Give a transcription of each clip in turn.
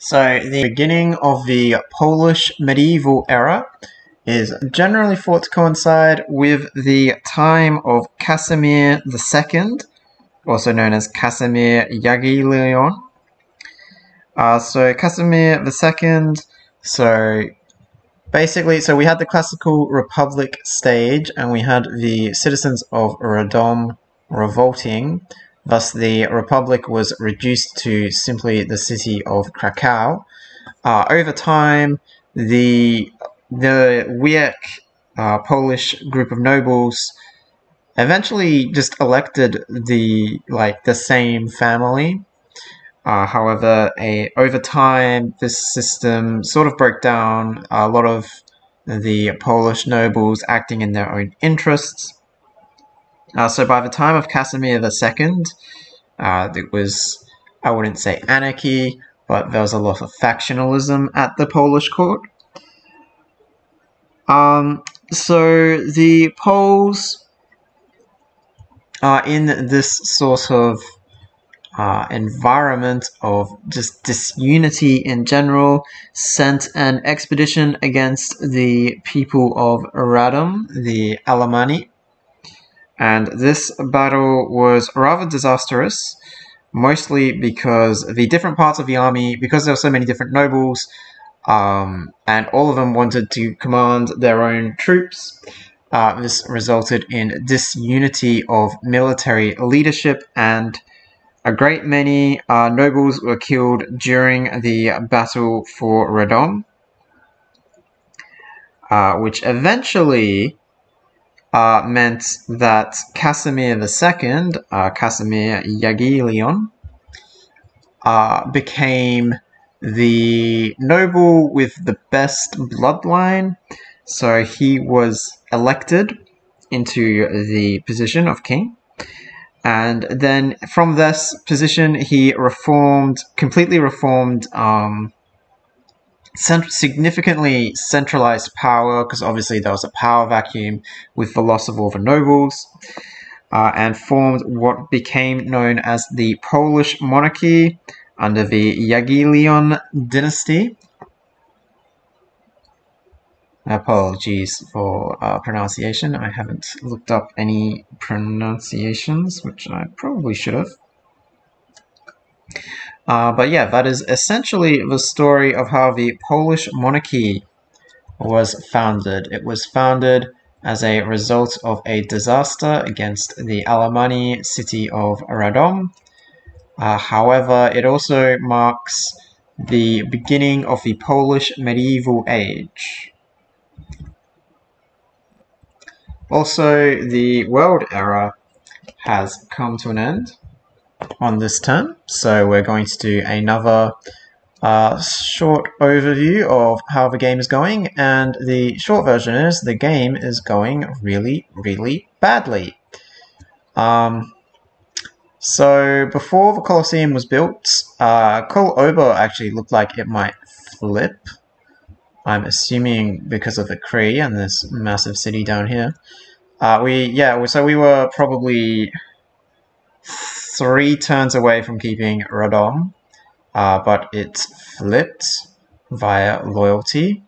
So the beginning of the Polish medieval era is generally thought to coincide with the time of Casimir II, also known as Casimir Jagiellon. So Casimir II, so basically, we had the classical republic stage and we had the citizens of Radom revolting. Thus, the republic was reduced to simply the city of Krakow. Over time, the Wiek Polish group of nobles eventually just elected the same family. However, over time, this system sort of broke down. A lot of the Polish nobles acting in their own interests. So by the time of Casimir II, it was, I wouldn't say anarchy, but there was a lot of factionalism at the Polish court. So the Poles are in this sort of environment of just disunity in general, sent an expedition against the people of Radom, the Alemanni. And this battle was rather disastrous, mostly because the different parts of the army, because there were so many different nobles, and all of them wanted to command their own troops, this resulted in disunity of military leadership, and a great many nobles were killed during the battle for Radom, which eventually meant that Casimir II, Casimir Jagiellon, became the noble with the best bloodline. So he was elected into the position of king. And then from this position, he completely reformed, significantly centralized power, because obviously there was a power vacuum with the loss of all the nobles, and formed what became known as the Polish monarchy under the Jagiellon dynasty. Apologies for pronunciation. I haven't looked up any pronunciations, which I probably should have. But yeah, that is essentially the story of how the Polish monarchy was founded. It was founded as a result of a disaster against the Alemanni city of Radom. However, it also marks the beginning of the Polish medieval age. Also, the world era has come to an end on this turn, so we're going to do another short overview of how the game is going, and the short version is the game is going really, really badly. So before the Colosseum was built, Kol Ober actually looked like it might flip. I'm assuming because of the Kree and this massive city down here. So we were probably 3 turns away from keeping Radom, but it flipped via loyalty.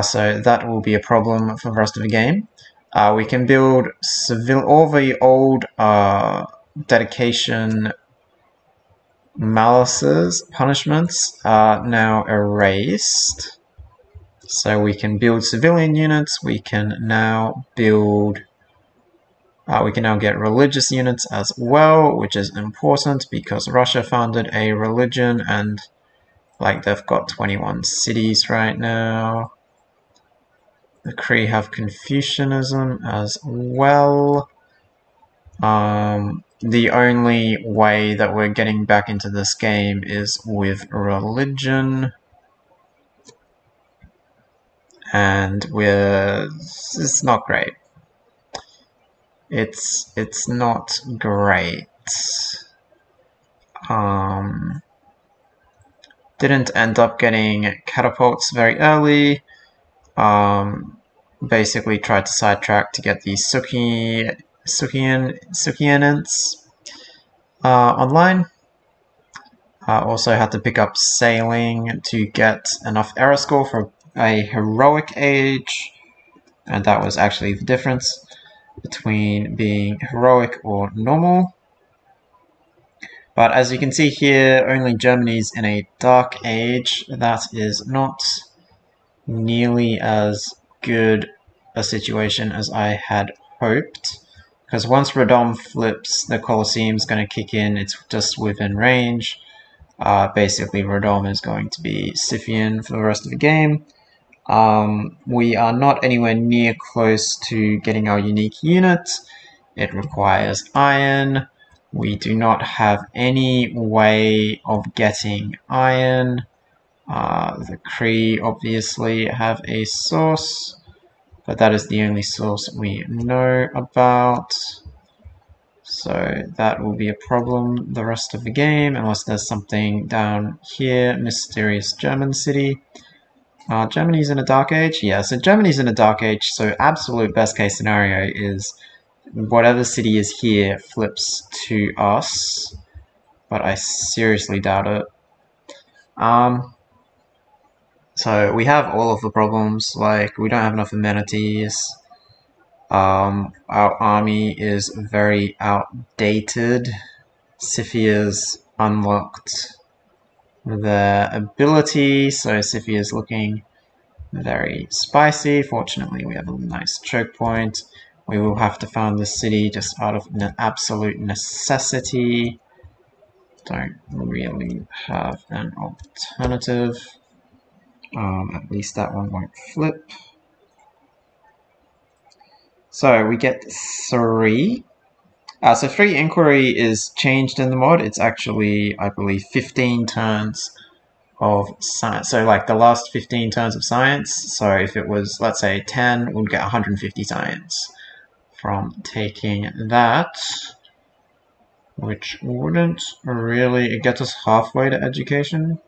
So that will be a problem for the rest of the game. We can build all the old dedication malices, punishments are now erased. So we can build civilian units, we can now build we can now get religious units as well, which is important because Russia founded a religion and they've got 21 cities right now. The Kree have Confucianism as well. The only way that we're getting back into this game is with religion. And it's not great. It's not great. Didn't end up getting catapults very early. Basically tried to sidetrack to get the Sukianants online. Also had to pick up sailing to get enough error score for a heroic age, and that was actually the difference between being heroic or normal. But as you can see here, only Germany's in a dark age. That is not nearly as good a situation as I had hoped. Because once Radom flips, the Colosseum's going to kick in. It's just within range. Basically, Radom is going to be Scythian for the rest of the game. We are not anywhere near close to getting our unique unit. It requires iron. We do not have any way of getting iron. The Kree obviously have a source, but that is the only source we know about. So that will be a problem the rest of the game, unless there's something down here. Mysterious German city. Germany's in a dark age? Yeah, so Germany's in a dark age, so absolute best case scenario is whatever city is here flips to us, but I seriously doubt it. So we have all of the problems, like we don't have enough amenities. Our army is very outdated. Scythia's unlocked their ability, so Scythia's looking very spicy. Fortunately, we have a nice choke point. We will have to found the city just out of absolute necessity. Don't really have an alternative. At least that one won't flip. So we get 3. So 3 Inquiry is changed in the mod. It's actually, I believe, 15 turns of science. So like the last 15 turns of science. So if it was, let's say, 10, we'd get 150 science from taking that, which wouldn't really get us halfway to education.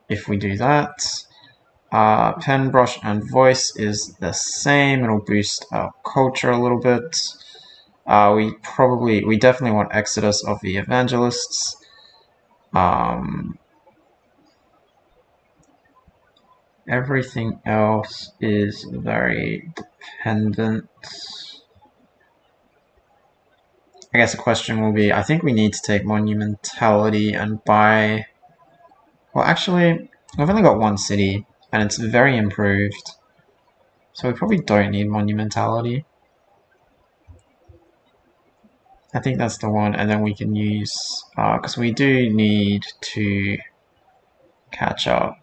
If we do that, pen, brush, and voice is the same. It'll boost our culture a little bit. We definitely want Exodus of the Evangelists. Everything else is very dependent. I guess the question will be, I think we need to take Monumentality and buy... Well, actually, we've only got one city, and it's very improved. So we probably don't need Monumentality. I think that's the one, and then we can use... because we do need to catch up.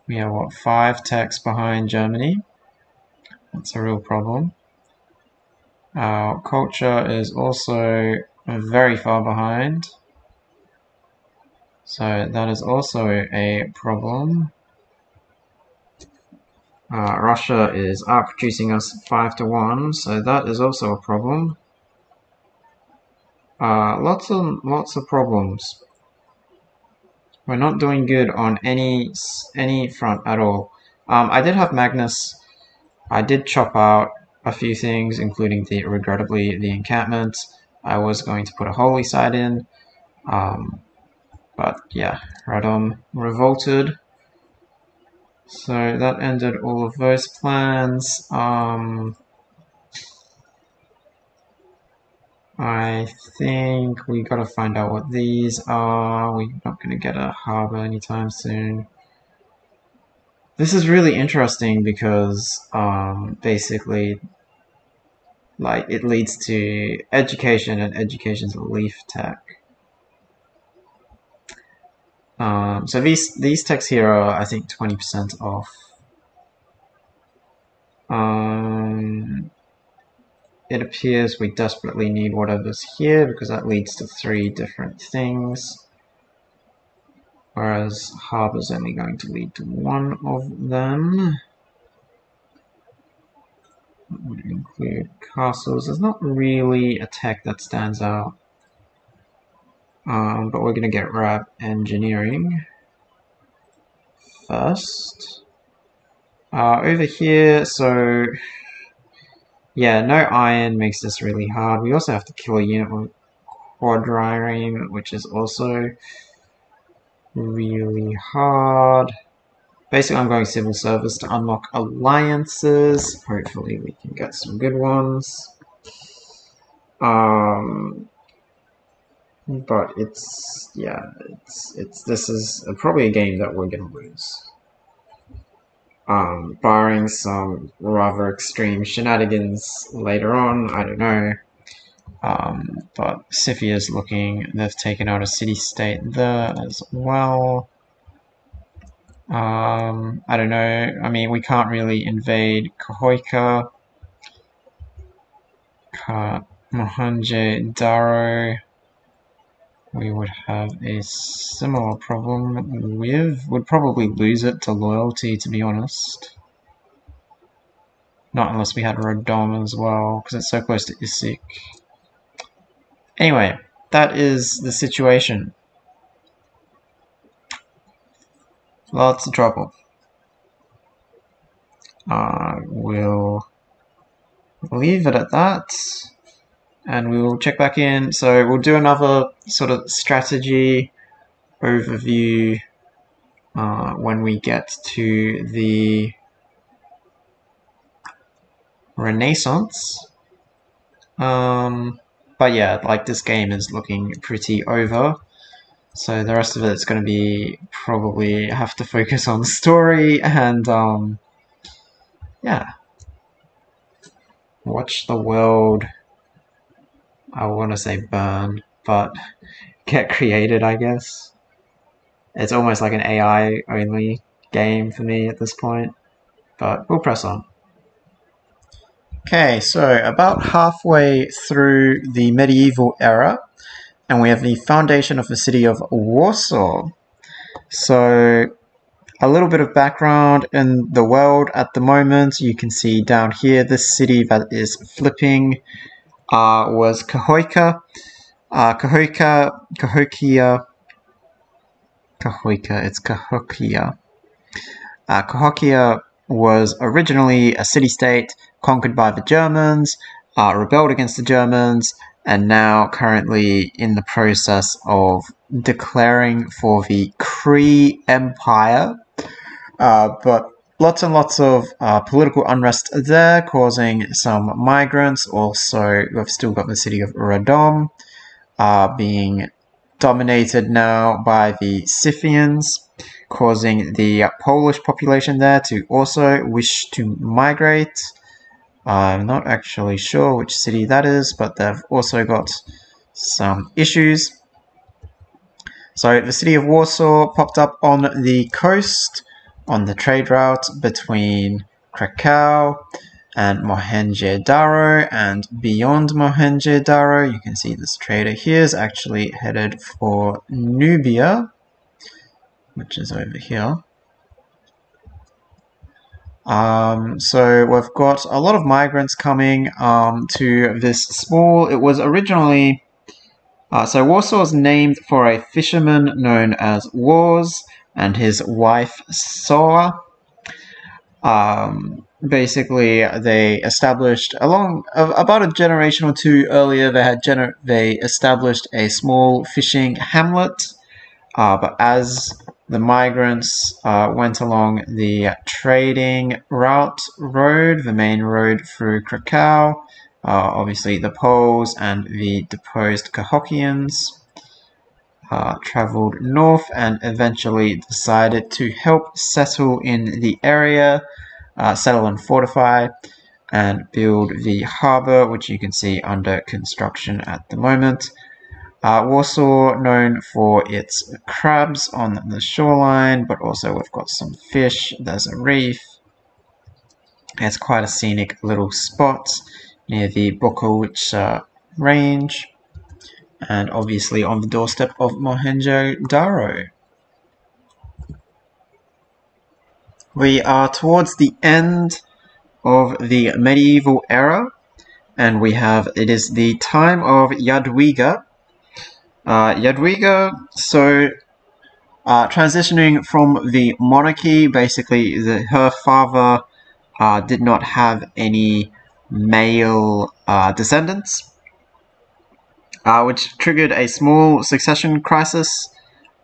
We are, what, 5 techs behind Germany? That's a real problem. Our culture is also very far behind. So that is also a problem. Russia is outproducing us 5-1, so that is also a problem. Lots of problems. We're not doing good on any front at all. I did have Magnus. I did chop out a few things, including regrettably the encampment. I was going to put a holy site in, but yeah, Radom revolted. So that ended all of those plans. I think we gotta find out what these are. We're not gonna get a harbor anytime soon. This is really interesting because basically, like, it leads to education, and education's a leaf tech. So these techs here are, I think, 20% off. It appears we desperately need whatever's here because that leads to 3 different things. Whereas harbor's only going to lead to 1 of them. That would include castles. There's not really a tech that stands out. But we're going to get Rab Engineering first. Over here, so Yeah, no iron makes this really hard. We also have to kill a unit with quadrireme, which is also really hard. Basically, I'm going civil service to unlock alliances. Hopefully, we can get some good ones. But it's this is probably a game that we're gonna lose. Barring some rather extreme shenanigans later on, I don't know. But Scythia's looking, they've taken out a city-state there as well. I don't know, I mean, we can't really invade Kahoika. Mohenjo-Daro, we would have a similar problem with. Would probably lose it to loyalty, to be honest. Not unless we had Rodom as well, because it's so close to Isik. Anyway, that is the situation. Lots of trouble. We'll leave it at that, and we will check back in. So we'll do another sort of strategy overview when we get to the Renaissance. But yeah, like this game is looking pretty over. So the rest of it's going to be probably have to focus on the story and yeah, watch the world. I want to say burn, but get created, I guess. It's almost like an AI only game for me at this point, but we'll press on. Okay, so about halfway through the medieval era, and we have the foundation of the city of Warsaw. So a little bit of background in the world at the moment. You can see down here, this city that is flipping was Kahoika. Cahokia was originally a city-state conquered by the Germans, rebelled against the Germans, and now currently in the process of declaring for the Cree Empire. But lots and lots of political unrest there, causing some migrants. Also, we've still got the city of Radom being dominated now by the Scythians, causing the Polish population there to also wish to migrate. I'm not actually sure which city that is, but they've also got some issues. So the city of Warsaw popped up on the coast, on the trade route between Krakow and Mohenjo-Daro, and beyond Mohenjo-Daro, you can see this trader here is actually headed for Nubia, which is over here. So we've got a lot of migrants coming to this small. It was originally so Warsaw was named for a fisherman known as Wars and his wife Soa. Basically, they established about a generation or two earlier. They established a small fishing hamlet, but as the migrants went along the trading road, the main road through Krakow, obviously the Poles and the deposed Cahokians traveled north and eventually decided to help settle in the area, settle and fortify, and build the harbour, which you can see under construction at the moment. Warsaw, known for its crabs on the shoreline, but also we've got some fish. There's a reef. It's quite a scenic little spot near the Bukowicz range, and obviously on the doorstep of Mohenjo-Daro. We are towards the end of the medieval era, and it is the time of Jadwiga. Jadwiga, so transitioning from the monarchy, basically her father did not have any male descendants, which triggered a small succession crisis.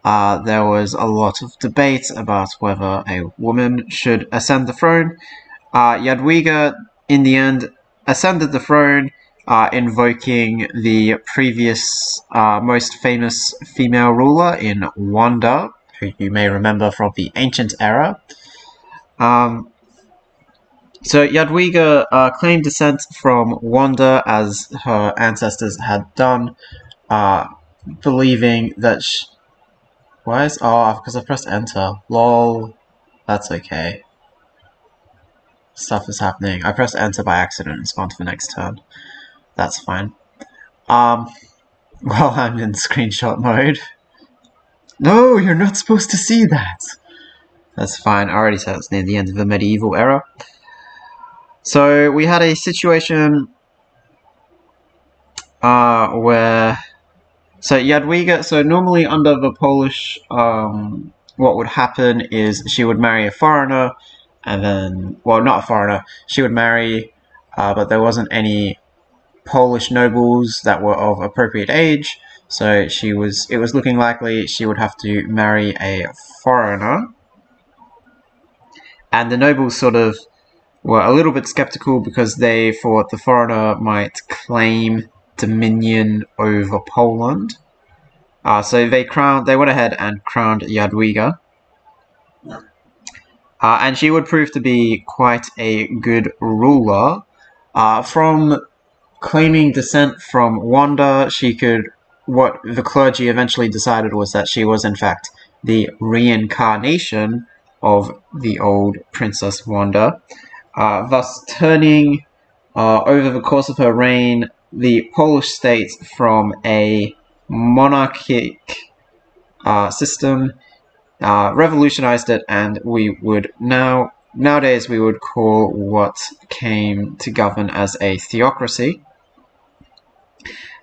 There was a lot of debate about whether a woman should ascend the throne. Jadwiga, in the end, ascended the throne, invoking the previous most famous female ruler in Wanda, who you may remember from the ancient era. So Jadwiga claimed descent from Wanda, as her ancestors had done, believing that why is... oh, because I pressed enter. Lol. That's okay. Stuff is happening. I pressed enter by accident and it's gone to the next turn. That's fine. Well, I'm in screenshot mode. No, you're not supposed to see that. That's fine. I already said it's near the end of the medieval era. So we had a situation where... So Jadwiga, so normally under the Polish, what would happen is she would marry a foreigner, and then, well, not a foreigner, she would marry, but there wasn't any Polish nobles that were of appropriate age, so it was looking likely she would have to marry a foreigner. And the nobles sort of were a little bit skeptical because they thought the foreigner might claim dominion over Poland. So they went ahead and crowned Jadwiga. And she would prove to be quite a good ruler. From claiming descent from Wanda, what the clergy eventually decided was that she was in fact the reincarnation of the old Princess Wanda, thus turning, over the course of her reign, the Polish state from a monarchic system, revolutionized it, and we would nowadays we would call what came to govern as a theocracy.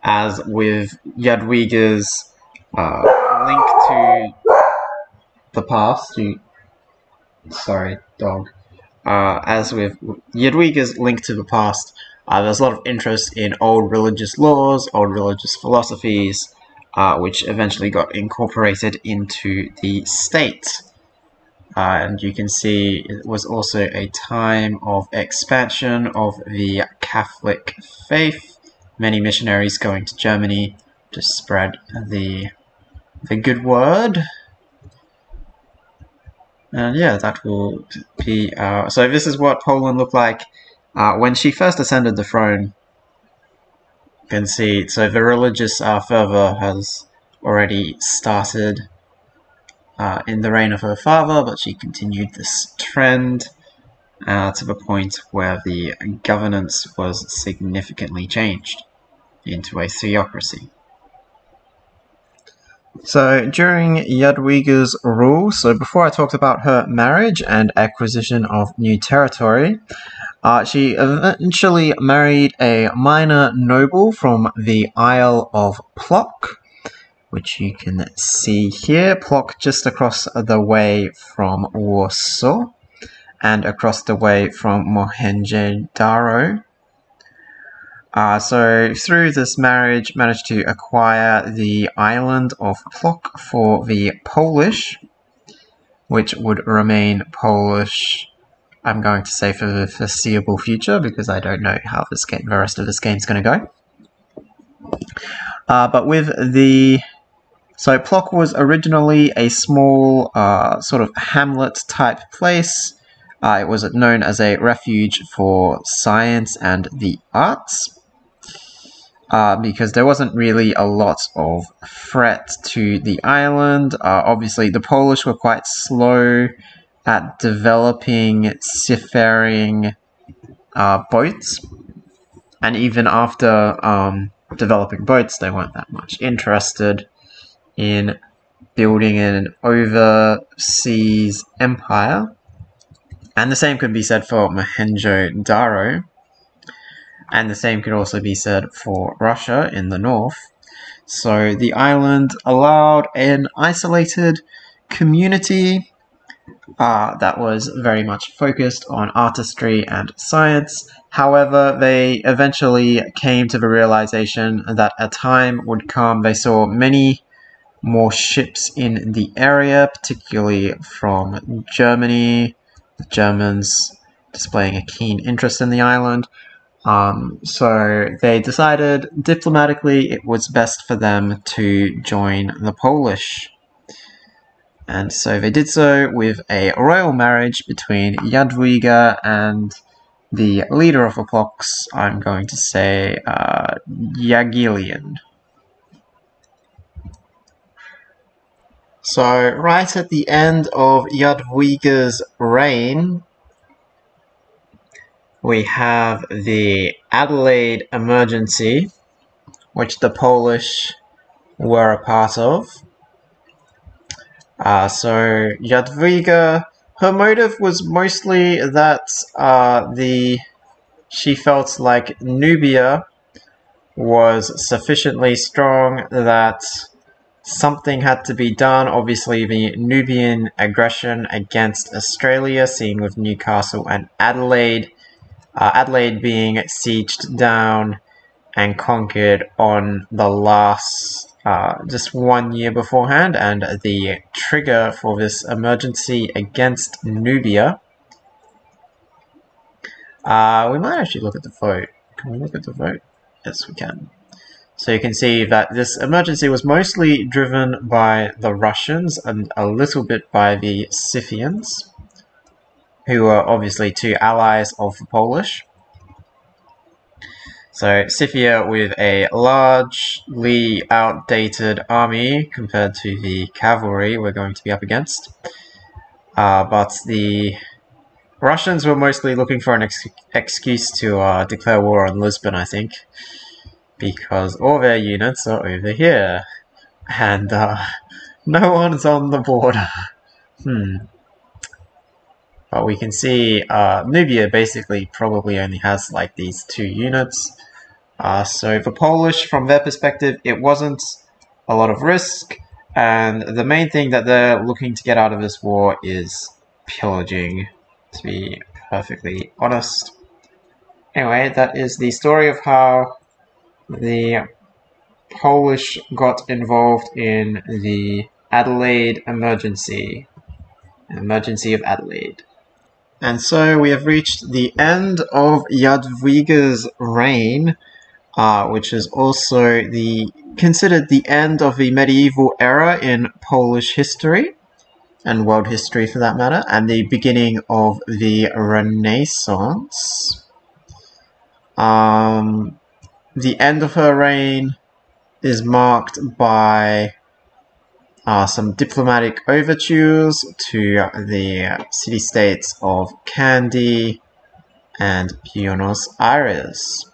As with Jadwiga's link to the past, sorry, dog. As with Jadwiga's link to the past, there's a lot of interest in old religious laws, old religious philosophies, which eventually got incorporated into the state. And you can see it was also a time of expansion of the Catholic faith, many missionaries going to Germany to spread the good word. And yeah, that will be... so this is what Poland looked like when she first ascended the throne. You can see, so the religious fervor has already started in the reign of her father, but she continued this trend to the point where the governance was significantly changed into a theocracy. So during Jadwiga's rule, so before I talked about her marriage and acquisition of new territory, she eventually married a minor noble from the Isle of Plock, which you can see here. Plock just across the way from Warsaw and across the way from Mohenjo-Daro. So through this marriage, managed to acquire the island of Plock for the Polish, which would remain Polish, I'm going to say, for the foreseeable future, because I don't know how the rest of this game is going to go. But with the... So Plock was originally a small sort of hamlet-type place. It was known as a refuge for science and the arts. Because there wasn't really a lot of threat to the island. Obviously, the Polish were quite slow at developing seafaring boats. And even after developing boats, they weren't that much interested in building an overseas empire. And the same could be said for Mohenjo-Daro. And the same could also be said for Russia in the north. So the island allowed an isolated community that was very much focused on artistry and science. However, they eventually came to the realization that a time would come. They saw many more ships in the area, particularly from Germany, the Germans displaying a keen interest in the island. So they decided diplomatically it was best for them to join the Polish. And so they did so with a royal marriage between Jadwiga and the leader of the Plox, I'm going to say Jagilian. So right at the end of Jadwiga's reign, we have the Adelaide emergency, which the Polish were a part of. So Jadwiga, her motive was mostly that she felt like Nubia was sufficiently strong that something had to be done. Obviously, the Nubian aggression against Australia, seen with Newcastle and Adelaide, Adelaide being sieged down and conquered on the last just 1 year beforehand, and the trigger for this emergency against Nubia. We might actually look at the vote. Can we look at the vote? Yes, we can. So you can see that this emergency was mostly driven by the Russians and a little bit by the Scythians, who are obviously two allies of the Polish. So Scythia with a largely outdated army compared to the cavalry we're going to be up against. But the Russians were mostly looking for an excuse to declare war on Lisbon, I think, because all their units are over here, and no one's on the border. But we can see Nubia basically probably only has like these 2 units. So the Polish, from their perspective, it wasn't a lot of risk, and the main thing that they're looking to get out of this war is pillaging, to be perfectly honest. Anyway, that is the story of how the Polish got involved in the Adelaide emergency of Adelaide. And so we have reached the end of Jadwiga's reign, which is also considered the end of the medieval era in Polish history, and world history for that matter, and the beginning of the Renaissance. The end of her reign is marked by some diplomatic overtures to the city-states of Kandy and Buenos Aires.